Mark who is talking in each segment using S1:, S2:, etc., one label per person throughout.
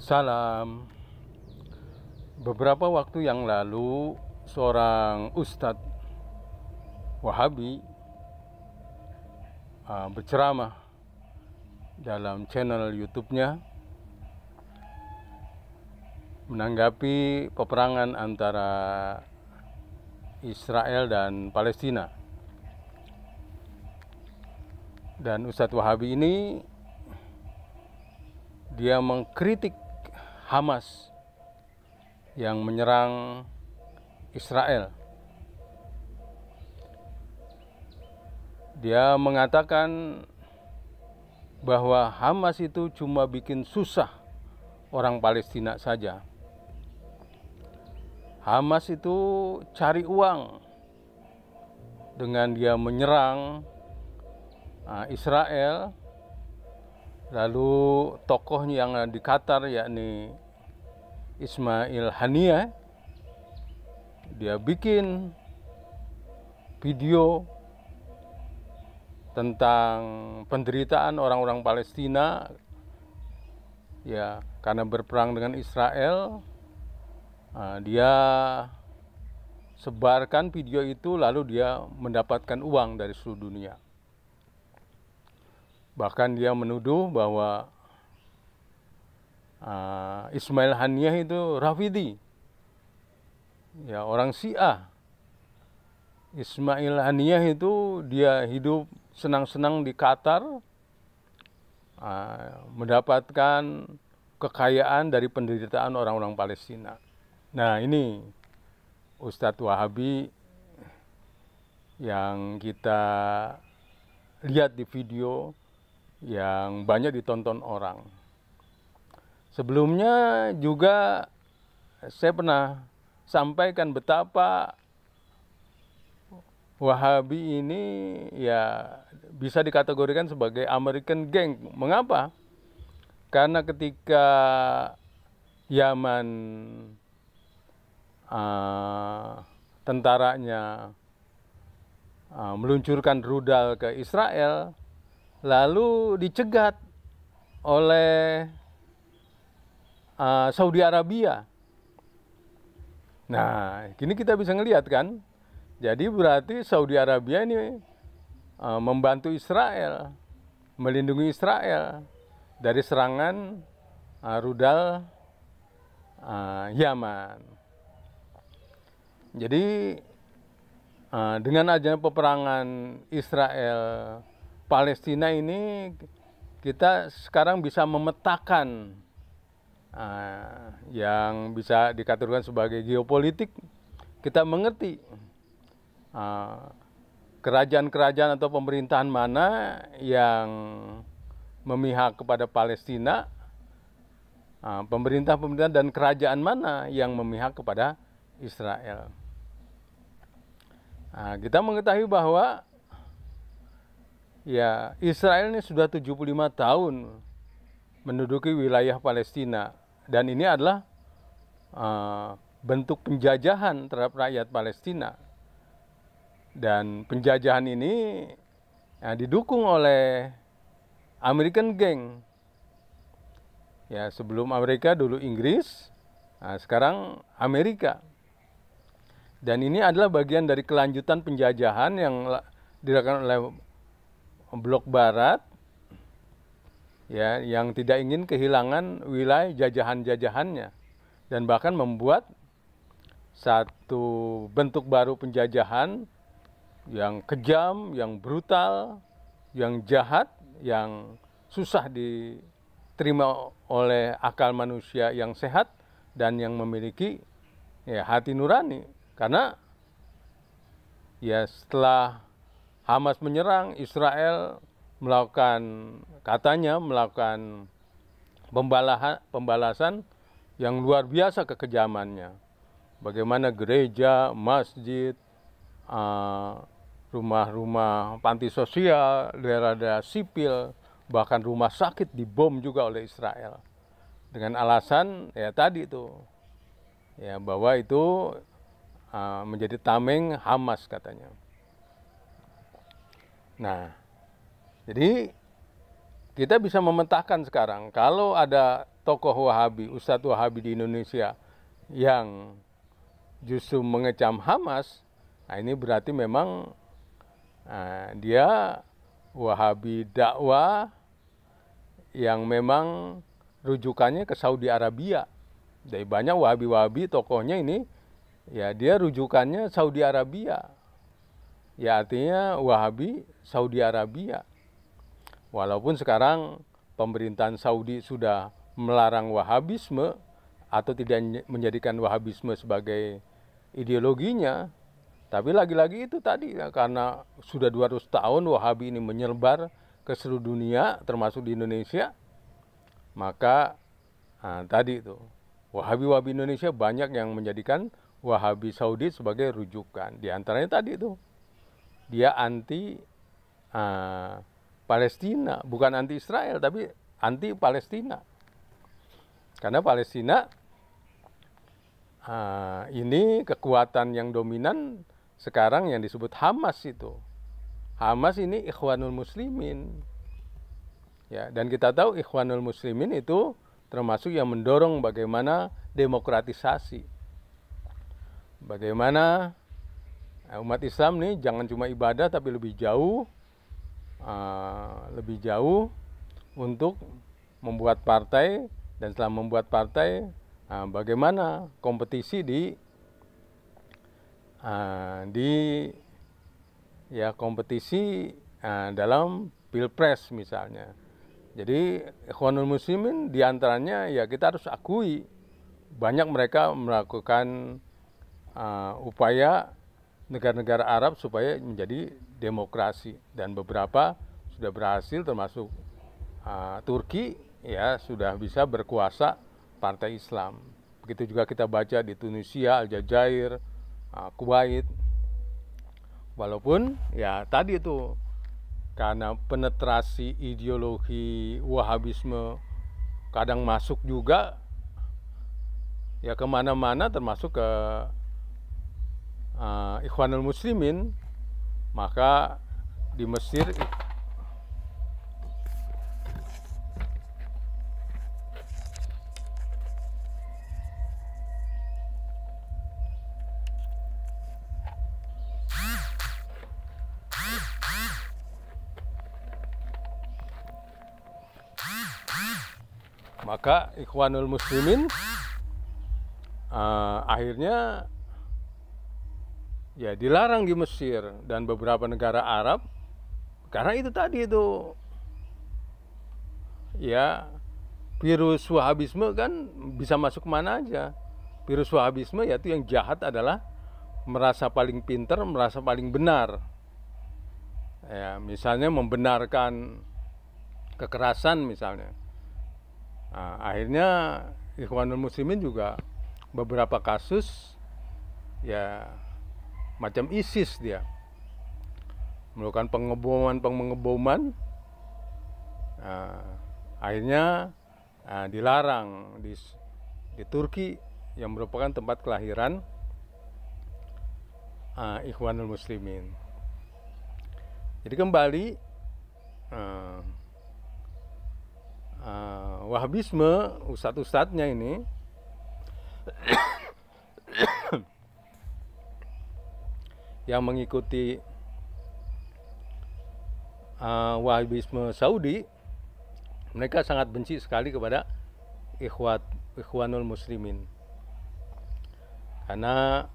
S1: Salam. Beberapa waktu yang lalu, seorang ustadz Wahabi berceramah dalam channel YouTube-nya menanggapi peperangan antara Israel dan Palestina. Dan Ustadz Wahabi ini dia mengkritik Hamas yang menyerang Israel. Dia mengatakan bahwa Hamas itu cuma bikin susah orang Palestina saja. Hamas itu cari uang dengan dia menyerang Israel. Lalu tokohnya yang di Qatar, yakni Ismail Haniyeh, dia bikin video tentang penderitaan orang-orang Palestina ya karena berperang dengan Israel. Dia sebarkan video itu, lalu dia mendapatkan uang dari seluruh dunia. Bahkan dia menuduh bahwa Ismail Haniyeh itu Rafidi, ya orang Syiah. Ismail Haniyeh itu dia hidup senang-senang di Qatar, mendapatkan kekayaan dari penderitaan orang-orang Palestina. Nah, ini Ustadz Wahabi yang kita lihat di video yang banyak ditonton orang. Sebelumnya juga saya pernah sampaikan betapa Wahabi ini ya bisa dikategorikan sebagai American Gang. Mengapa? Karena ketika Yaman tentaranya meluncurkan rudal ke Israel, lalu dicegat oleh Saudi Arabia. Nah, kini kita bisa ngelihat kan, jadi berarti Saudi Arabia ini membantu Israel, melindungi Israel dari serangan rudal Yaman. Jadi dengan adanya peperangan Israel Palestina ini, kita sekarang bisa memetakan yang bisa dikategorikan sebagai geopolitik. Kita mengerti kerajaan-kerajaan atau pemerintahan mana yang memihak kepada Palestina, pemerintah-pemerintahan dan kerajaan mana yang memihak kepada Israel. Kita mengetahui bahwa ya, Israel ini sudah 75 tahun menduduki wilayah Palestina, dan ini adalah bentuk penjajahan terhadap rakyat Palestina. Dan penjajahan ini didukung oleh American Gang. Ya, sebelum Amerika dulu Inggris, sekarang Amerika. Dan ini adalah bagian dari kelanjutan penjajahan yang dilakukan oleh Blok Barat, ya, yang tidak ingin kehilangan wilayah jajahan-jajahannya, dan bahkan membuat satu bentuk baru penjajahan yang kejam, yang brutal, yang jahat, yang susah diterima oleh akal manusia yang sehat dan yang memiliki ya hati nurani. Karena ya setelah Hamas menyerang, Israel katanya melakukan pembalasan yang luar biasa kekejamannya. Bagaimana gereja, masjid, rumah-rumah panti sosial, daerah-daerah sipil, bahkan rumah sakit dibom juga oleh Israel. Dengan alasan ya tadi itu, ya bahwa itu menjadi tameng Hamas katanya. Nah, jadi kita bisa memetakan sekarang kalau ada tokoh Wahabi, Ustadz Wahabi di Indonesia yang justru mengecam Hamas, nah ini berarti memang dia Wahabi dakwah yang memang rujukannya ke Saudi Arabia. Dari banyak Wahabi-Wahabi tokohnya ini, ya dia rujukannya Saudi Arabia. Ya artinya Wahabi Saudi Arabia. Walaupun sekarang pemerintahan Saudi sudah melarang Wahabisme atau tidak menjadikan Wahabisme sebagai ideologinya, tapi lagi-lagi itu tadi ya, karena sudah 200 tahun Wahabi ini menyebar ke seluruh dunia termasuk di Indonesia, maka tadi itu Wahabi-Wahabi Indonesia banyak yang menjadikan Wahabi Saudi sebagai rujukan. Di antaranya tadi itu dia anti Palestina, bukan anti Israel tapi anti Palestina. Karena Palestina ini kekuatan yang dominan sekarang yang disebut Hamas itu. Hamas ini Ikhwanul Muslimin. Ya, dan kita tahu Ikhwanul Muslimin itu termasuk yang mendorong bagaimana demokratisasi. Bagaimana umat Islam nih jangan cuma ibadah tapi lebih jauh untuk membuat partai, dan setelah membuat partai bagaimana kompetisi di dalam pilpres misalnya. Jadi Ikhwanul Muslimin diantaranya ya kita harus akui banyak mereka melakukan upaya negara-negara Arab supaya menjadi demokrasi, dan beberapa sudah berhasil termasuk Turki ya sudah bisa berkuasa partai Islam. Begitu juga kita baca di Tunisia, Aljazair, Kuwait. Walaupun ya tadi itu karena penetrasi ideologi Wahabisme kadang masuk juga ya kemana-mana termasuk ke Ikhwanul Muslimin, maka di Mesir maka Ikhwanul Muslimin akhirnya ya dilarang di Mesir dan beberapa negara Arab karena itu tadi itu ya virus Wahabisme kan bisa masuk mana aja. Virus Wahabisme yaitu yang jahat adalah merasa paling pintar, merasa paling benar. Ya, misalnya membenarkan kekerasan misalnya. Akhirnya Ikhwanul Muslimin juga beberapa kasus ya macam ISIS dia melakukan pengeboman, akhirnya dilarang di Turki yang merupakan tempat kelahiran Ikhwanul Muslimin. Jadi kembali Wahabisme ustadz-ustadznya ini yang mengikuti Wahabisme Saudi, mereka sangat benci sekali kepada Ikhwanul Muslimin karena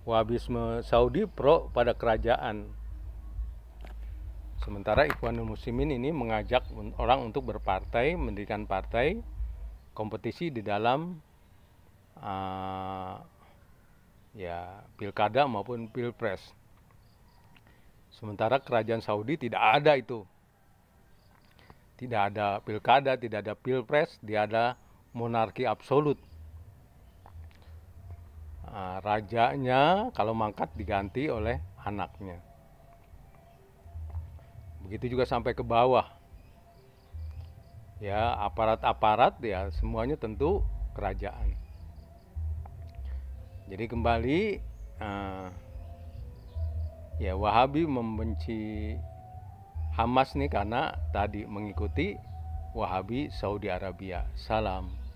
S1: Wahabisme Saudi pro pada kerajaan, sementara Ikhwanul Muslimin ini mengajak orang untuk berpartai, mendirikan partai, kompetisi di dalam ya pilkada maupun pilpres. Sementara kerajaan Saudi tidak ada itu. Tidak ada pilkada, tidak ada pilpres, dia ada monarki absolut. Rajanya kalau mangkat diganti oleh anaknya. Begitu juga sampai ke bawah. Ya, aparat-aparat ya semuanya tentu kerajaan. Jadi kembali ya Wahabi membenci Hamas nih karena tadi mengikuti Wahabi Saudi Arabia. Salam.